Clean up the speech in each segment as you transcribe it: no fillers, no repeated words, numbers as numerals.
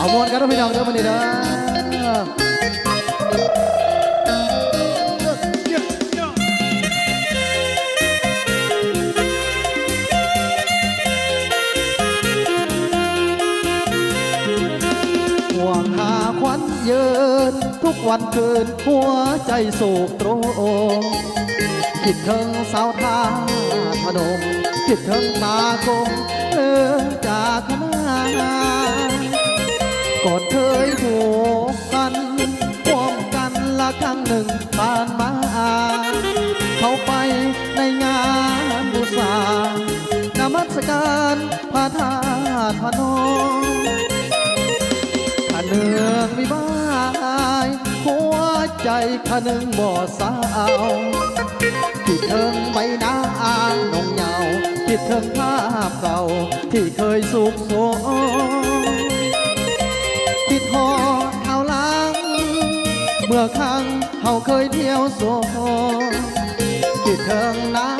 เอามวนกันนะพี่น้องเด้อมันนี่เด้อห่วงหาควันยืนทุกวันคืนหัวใจสูบตรงคิดถึงสาวท่าพนมคิดถึงตากลมเลือจากคณะก่อนเคยผูกกันร่วมกันละครั้งหนึ่งผ่านมาเข้าไปในงานบูชานมัสการพระธาตุพนมขะเนืองวิบายหัวใจขะนึงบ่สาวคิดถึงใบหน้านงเยาว์คิดถึงภาพเก่าที่เคยสุขสมคิดหอดเอาหลังเมื่อครั้งเขาเคยเที่ยวโซคิดถึงหน้า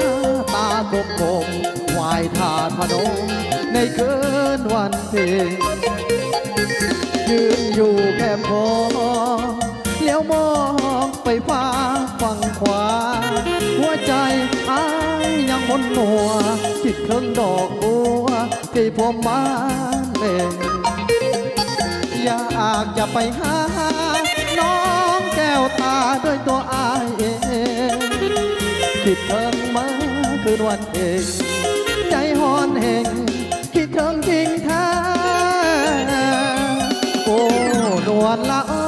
ตากบกบไหวถาดพนมในคืนวันเพ็ญยืนอยู่แคมป์พอเลี้ยวมองไปฟ้าฝั่งขวาหัวใจอ้ายยังมนหัวคิดถึงดอกบัวที่ผมมาเล่นอยากจะไปหาน้องแก้วตาด้วยตัวอ้ายเองคิดถึงมาคืนวันเองใจหอนเฮงคิดถึงจริงแท้โอ้นวลละอ้อ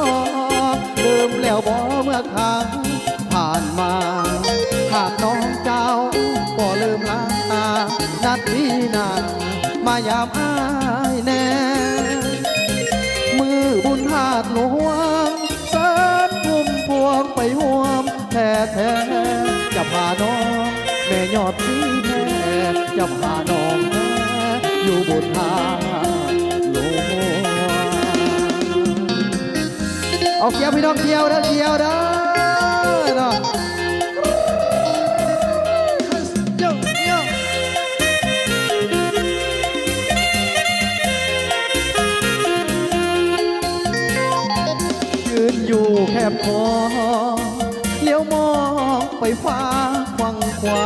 ลืมแล้วบ่เมื่อครั้งผ่านมาหากน้องเจ้าบ่ลืมลานัดนี้นามายามอ้ายแน่มือบุญธาตุหลวงเสิร์ฟพุ่มพวงไปห่วมแท้แท้จะพาน้องแม่ยอดสีแท้จะพาน้องแท้อยู่บนธาตุหลวงเอาเกี่ยวพี่น้องเกี่ยวเด้อเกี่ยวเด้อเนาะยืนอยู่แคบคอเลี้ยวมองไปฟ้าฝั่งขวา